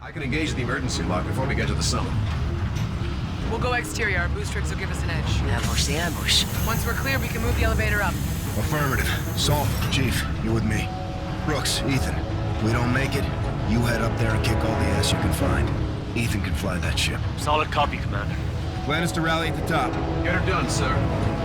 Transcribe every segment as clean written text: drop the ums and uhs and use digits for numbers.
I can engage the emergency lock before we get to the summit. We'll go exterior. Our boost rigs will give us an edge. Ambush the ambush. Once we're clear, we can move the elevator up. Affirmative. Salt, Chief, you with me. Brooks, Ethan, if we don't make it, you head up there and kick all the ass you can find. Ethan can fly that ship. Solid copy, Commander. Plan is to rally at the top. Get her done, sir.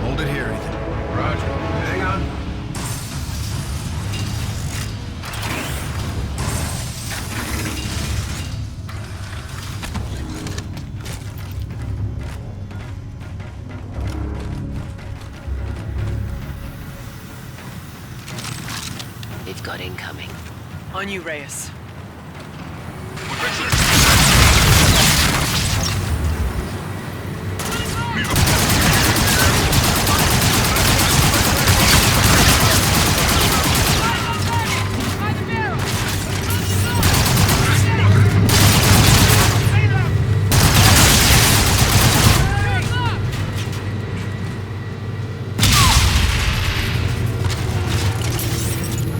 Hold it here, Ethan. Roger. Hang on. They've got incoming. On you, Reyes.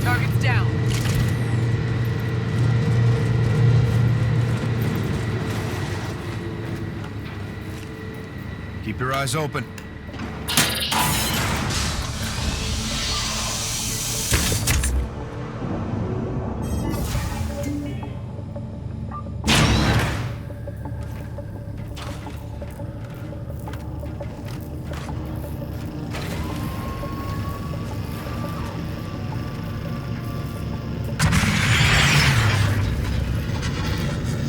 Target's down. Keep your eyes open.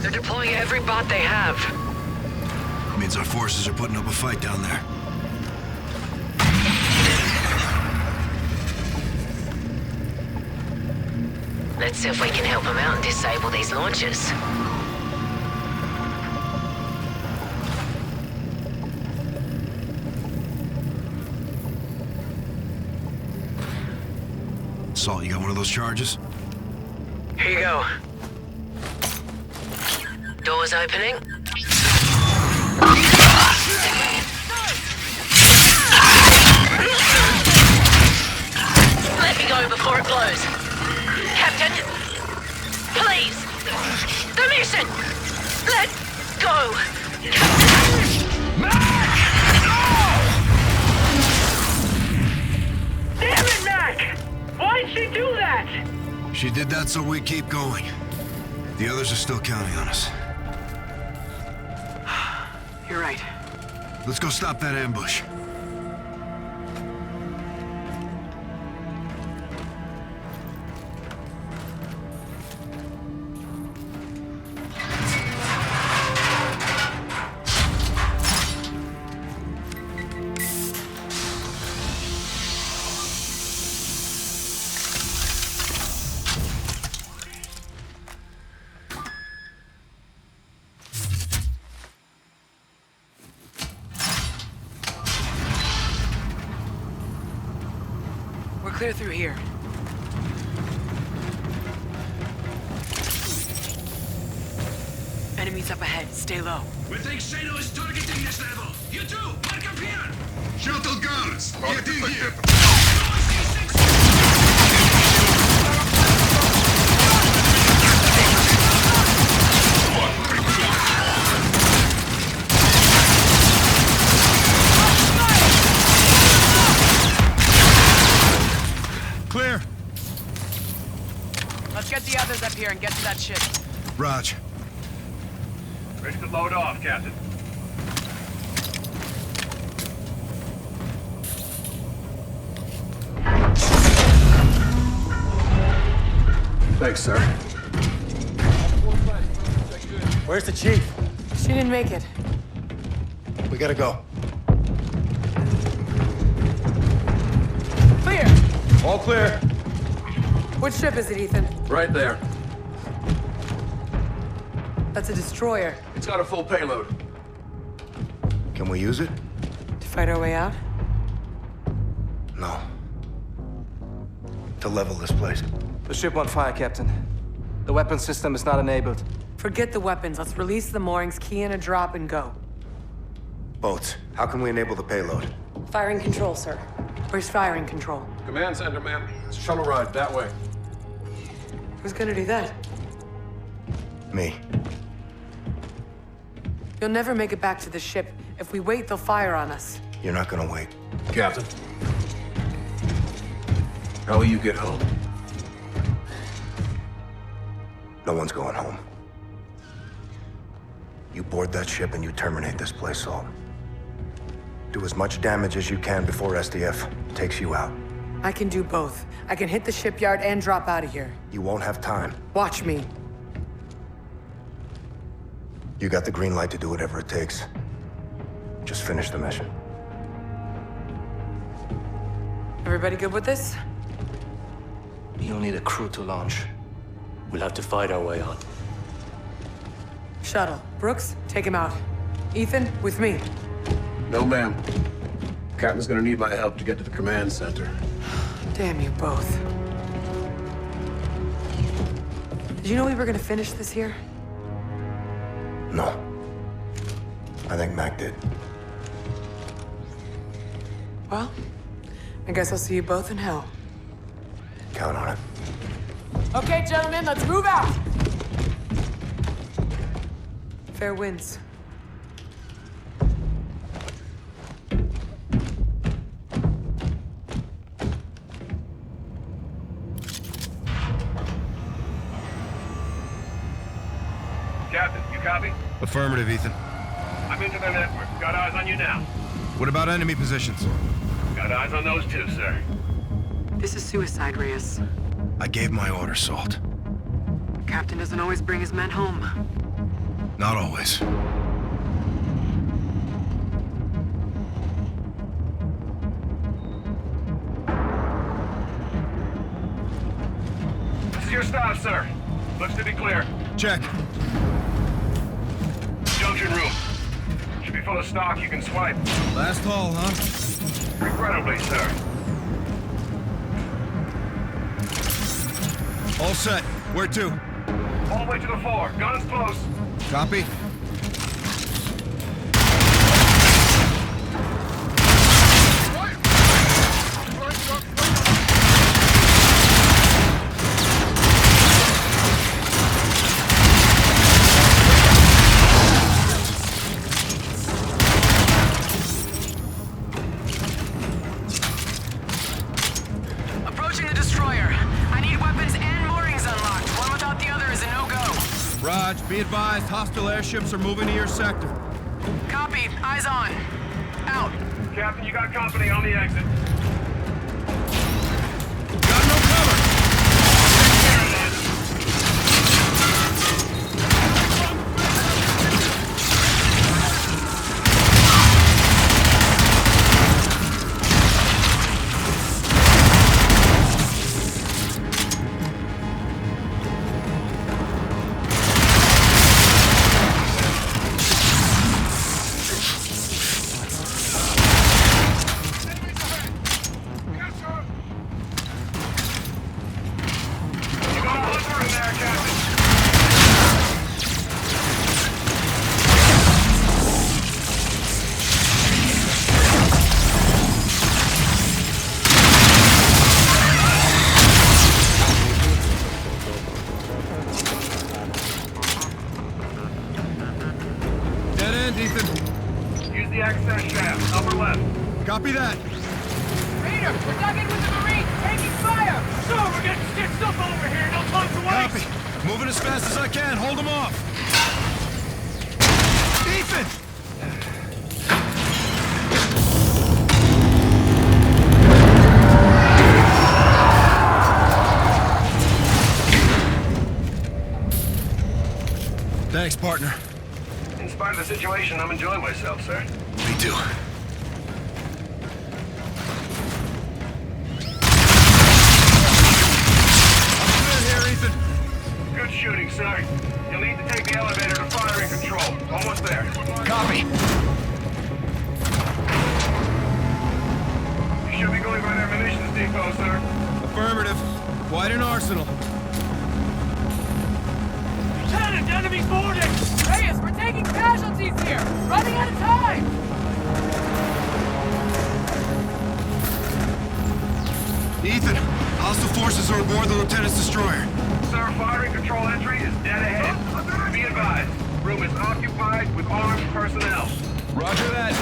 They're deploying every bot they have. Means our forces are putting up a fight down there. Let's see if we can help them out and disable these launchers. Salt, you got one of those charges? Here you go. Doors opening. Let me go before it blows. Captain, please. The mission. Let go. Damn it, Mac! Why'd she do that? She did that so we keep going. The others are still counting on us. You're right. Let's go stop that ambush. We're clear through here. Enemies up ahead. Stay low. We think Shano is targeting this level. You too! Mark up here! Shuttle guns! Get in here! Clear! Let's get the others up here and get to that ship. Raj. Ready to load off, Captain. Thanks, sir. Where's the chief? She didn't make it. We gotta go. Clear! All clear. Which ship is it, Ethan? Right there. That's a destroyer. It's got a full payload. Can we use it? To fight our way out? No. To level this place. The ship on fire, Captain. The weapon system is not enabled. Forget the weapons. Let's release the moorings, key in a drop, and go. Boats. How can we enable the payload? Firing control, sir. Where's firing control? Command center, ma'am. It's a shuttle ride that way. Who's gonna do that? Me. You'll never make it back to the ship. If we wait, they'll fire on us. You're not gonna wait. Captain. How will you get home? No one's going home. You board that ship and you terminate this place, Salt. Do as much damage as you can before SDF takes you out. I can do both. I can hit the shipyard and drop out of here. You won't have time. Watch me. You got the green light to do whatever it takes. Just finish the mission. Everybody good with this? You'll need a crew to launch. We'll have to fight our way on. Shuttle. Brooks, take him out. Ethan, with me. No, ma'am. Captain's gonna need my help to get to the command center. Damn you both. Did you know we were gonna finish this here? No. I think Mac did. Well, I guess I'll see you both in hell. Count on it. Okay, gentlemen, let's move out! Fair winds. Captain, you copy? Affirmative, Ethan. I'm into their network. Got eyes on you now. What about enemy positions? Got eyes on those too, sir. This is suicide, Reyes. I gave my order, Salt. Captain doesn't always bring his men home. Not always. This is your stop, sir. Looks to be clear. Check. Junction room. Should be full of stock you can swipe. Last haul, huh? Regrettably, sir. All set. Where to? All the way to the fore. Guns close. Copy. Approaching the destroyer. I need weapons and moorings unlocked. One without the other is a no-go. Raj, be advised, hostile airships are moving to your sector. Copy. Eyes on. Out. Captain, you got company on the exit. Got no cover! There it is. You got a hunter in there, Captain. Dead end, Ethan. Use the access shaft. Upper left. Copy that. Raider, we're dug in with the Marines. Taking fire. So we're getting stitched up over here. No time to waste. Copy. Moving as fast as I can. Hold them off. Ethan! Thanks, partner. In spite of the situation, I'm enjoying myself, sir. Me too. I'm good here, Ethan. Good shooting, sir. You'll need to take the elevator to firing control. Almost there. Copy. You should be going by their munitions depot, sir. Affirmative. Quite an arsenal. Lieutenant, enemy boarding! Reyes, we're taking casualties here! Running out of time! Ethan, hostile forces are aboard the lieutenant's destroyer. Sir, firing control entry is dead ahead. Be advised, room is occupied with armed personnel. Roger that.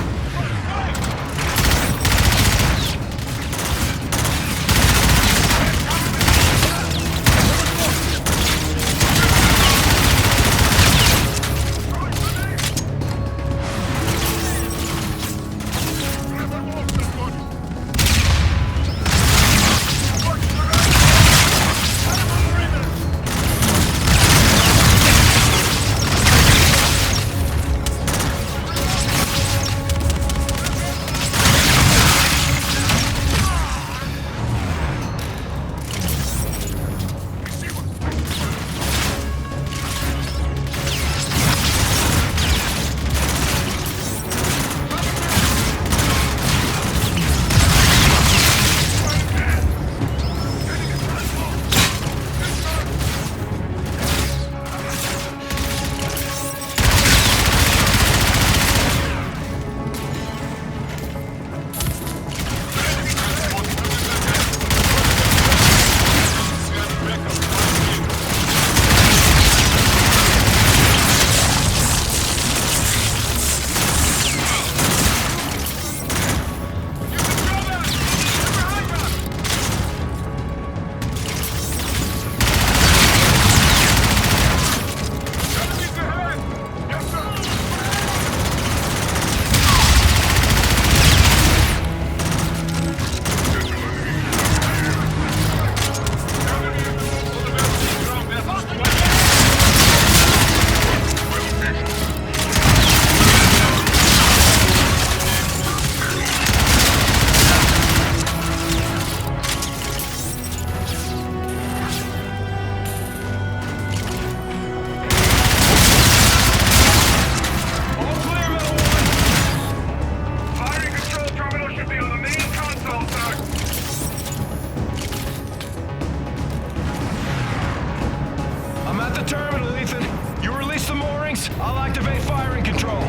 I'll activate firing control.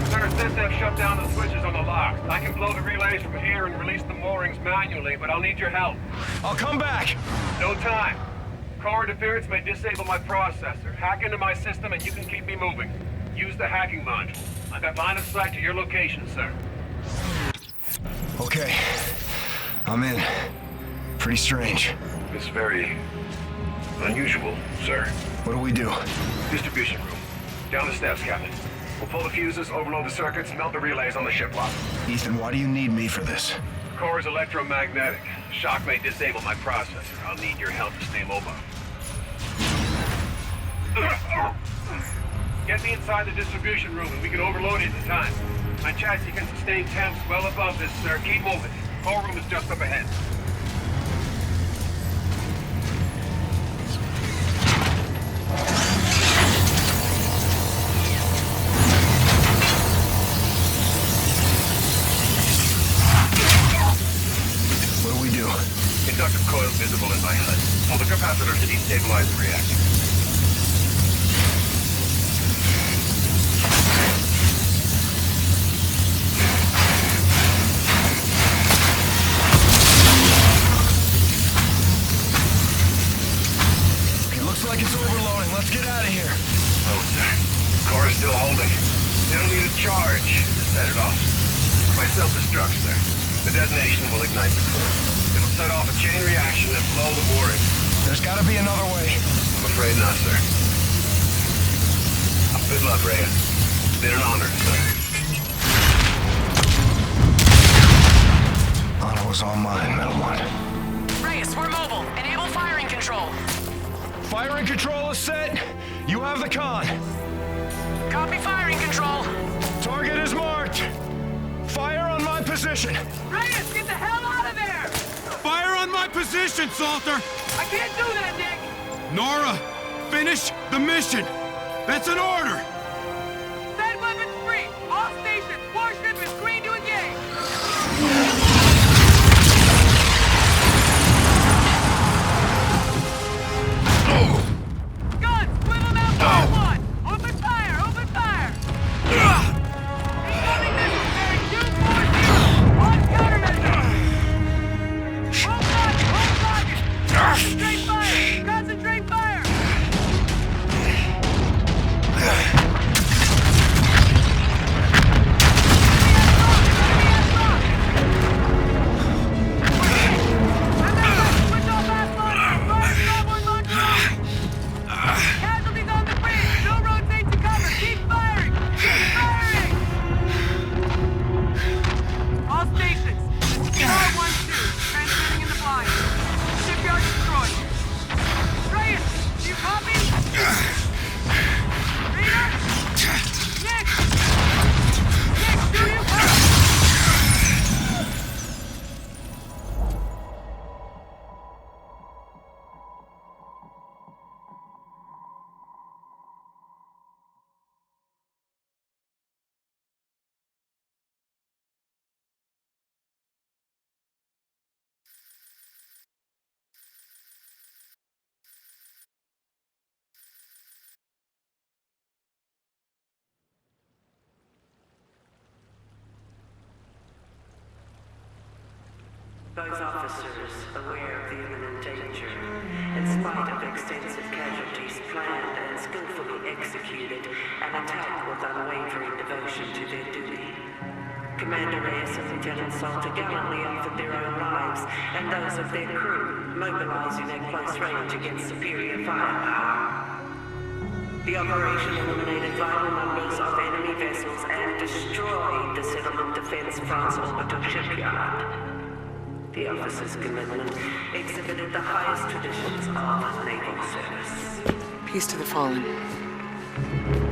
Sir, since they've shut down the switches on the locks, I can blow the relays from here and release the moorings manually, but I'll need your help. I'll come back. No time. Core interference may disable my processor. Hack into my system and you can keep me moving. Use the hacking module. I've got line of sight to your location, sir. Okay. I'm in. Pretty strange. It's very unusual, sir. What do we do? Distribution room. Down the steps, Captain. We'll pull the fuses, overload the circuits, melt the relays on the ship lock. Ethan, why do you need me for this? Core is electromagnetic. Shock may disable my processor. I'll need your help to stay mobile. Get me inside the distribution room and we can overload it in time. My chassis can sustain temps well above this, sir. Keep moving. Core room is just up ahead. What do we do? Inductive coil visible in my HUD. Pull the capacitor to destabilize the reactor. Like it's overloading. Let's get out of here. Oh, sir. Core is still holding. They don't need a charge to set it off. My self-destruct, sir. The detonation will ignite the core. It'll set off a chain reaction and blow the mooring. There's gotta be another way. I'm afraid not, sir. Good luck, Reyes. It's been an honor, sir. Honor was all mine, Metal One. Reyes, we're mobile. Enable firing control. Firing control is set. You have the con. Copy firing control. Target is marked. Fire on my position. Reyes, get the hell out of there! Fire on my position, Salter! I can't do that, Nick! Nora, finish the mission! That's an order! Send weapons free! All stations, warship is green to engage! Guns, swivel out by one! Open fire, open fire! Incoming missiles bearing 240! On countermeasure! Hold target, hold target! Concentrate fire, concentrate fire! Both officers, aware of the imminent danger, in spite of extensive casualties, planned and skillfully executed an attack with unwavering devotion to their duty. Commander Reyes and Lieutenant Salter gallantly offered their own lives and those of their crew, mobilizing at close range against superior firepower. The operation eliminated vital numbers of enemy vessels and destroyed the settlement defense France orbital shipyard. The officer's commitment exhibited the highest traditions of naval service. Peace to the fallen.